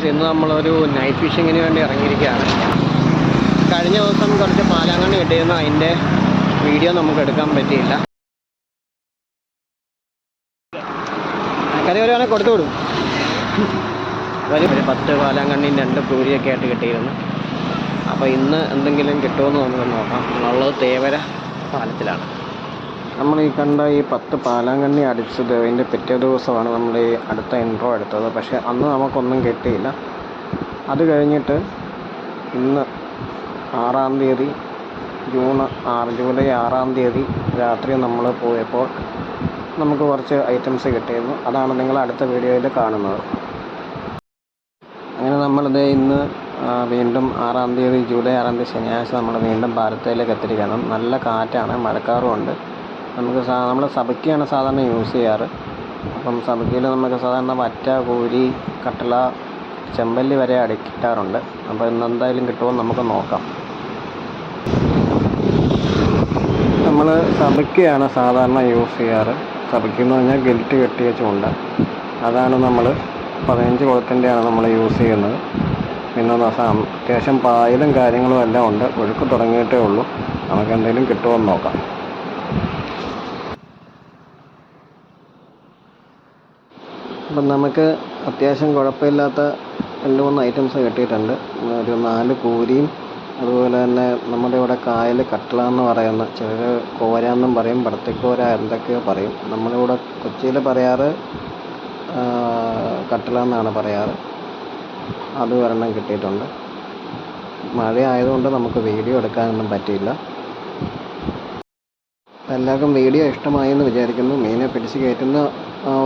Guys, ഇന്ന് നമ്മളൊരു night ഫിഷിങ്ങിന് വേണ്ടി ഇറങ്ങിയിരിക്കുകയാണ്. കഴിഞ്ഞ ദിവസം കുറച്ച് പാലാങ്കണ്ണി കിട്ടിയിരുന്നു, അതിൻ്റെ വീഡിയോ നമുക്ക് എടുക്കാൻ പറ്റിയില്ല. കറി വരുവാണെങ്കിൽ കൊടുത്തു വിടും. ഒരു 10 പാലാങ്കണ്ണിയും 2 കൂരിയൊക്കെ ആയിട്ട് കിട്ടിയിരുന്നു. അപ്പോൾ ഇന്ന് എന്തെങ്കിലും കിട്ടുമെന്ന് നമുക്ക് നോക്കാം. ഉള്ളത് തേവര പാലത്തിലാണ്. നമ്മൾ ഈ കണ്ട ഈ 10 പാലാങ്കണ്ണി അടിച്ചത് അതിൻ്റെ പിറ്റേ ദിവസമാണ് നമ്മൾ ഈ അടുത്ത ഇൻട്രോ എടുത്തത്. പക്ഷേ അന്ന് നമുക്കൊന്നും കിട്ടിയില്ല. അത് കഴിഞ്ഞിട്ട് ഇന്ന് 6-ാം തീയതി ജൂലൈ 6-ാം തീയതി രാത്രി നമ്മൾ പോയപ്പോൾ നമുക്ക് കുറച്ച് ഐറ്റംസ് കിട്ടിയിരുന്നു. അതാണ് നിങ്ങൾ അടുത്ത വീഡിയോയിൽ കാണുന്നത്. അങ്ങനെ നമ്മളിത് ഇന്ന് വീണ്ടും 6-ാം തീയതി ജൂലൈ 6-ാം തീയതി ശനിയാഴ്ച നമ്മൾ വീണ്ടും പാലത്തേലേക്ക് എത്തിയിരിക്കുകയാണ്. നല്ല കാറ്റാണ്, മഴക്കാറുമുണ്ട്. നമ്മൾ സബക്കിയാണ് സാധാരണ യൂസ് ചെയ്യാറ്. അപ്പം സബക്കിയിൽ നമുക്ക് സാധാരണ വറ്റ, കൂരി, കട്ടള, ചെമ്പല്ലി വരെ കിട്ടാറുണ്ട്. അപ്പോൾ ഇന്ന് എന്തായാലും കിട്ടുമോ നമുക്ക് നോക്കാം. നമ്മൾ സബക്കിയാണ് സാധാരണ യൂസ് ചെയ്യാറ്. സബക്കി എന്ന് പറഞ്ഞാൽ ഗിൽറ്റ് കെട്ടിയ ചൂണ്ട. അതാണ് നമ്മൾ 15 കുളത്തിൻ്റെയാണ് നമ്മൾ യൂസ് ചെയ്യുന്നത്. പിന്നെ അത്യാവശ്യം പായലും കാര്യങ്ങളും എല്ലാം ഉണ്ട്. ഒഴുക്ക് തുടങ്ങിയിട്ടേ ഉള്ളൂ. നമുക്ക് എന്തെങ്കിലും കിട്ടുമോ എന്ന് നോക്കാം. അപ്പം നമുക്ക് അത്യാവശ്യം കുഴപ്പമില്ലാത്ത 2-3 ഐറ്റംസ് കിട്ടിയിട്ടുണ്ട്. ഒരു 4 കൂരിയും അതുപോലെ തന്നെ നമ്മുടെ ഇവിടെ കായൽ കട്ടള എന്ന് പറയുന്ന, ചിലർ കോരാന്നും പറയും, പടത്തിക്കോര എന്തൊക്കെയോ പറയും. നമ്മളിവിടെ കൊച്ചിയിൽ പറയാറ് കട്ടള എന്നാണ് പറയാറ്. അത് ഒരെണ്ണം കിട്ടിയിട്ടുണ്ട്. മഴ ആയതുകൊണ്ട് നമുക്ക് വീഡിയോ എടുക്കാനൊന്നും പറ്റിയില്ല. എല്ലാവർക്കും വീഡിയോ ഇഷ്ടമായി എന്ന് വിചാരിക്കുന്നു. മീനെ പിടിച്ച് കയറ്റുന്ന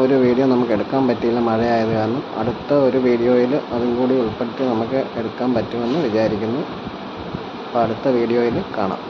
ഒരു വീഡിയോ നമുക്ക് എടുക്കാൻ പറ്റിയില്ല, മഴയായത് കാരണം. അടുത്ത ഒരു വീഡിയോയിൽ അതും കൂടി ഉൾപ്പെടുത്തി നമുക്ക് എടുക്കാൻ പറ്റുമെന്ന് വിചാരിക്കുന്നു. അപ്പോൾ അടുത്ത വീഡിയോയിൽ കാണാം.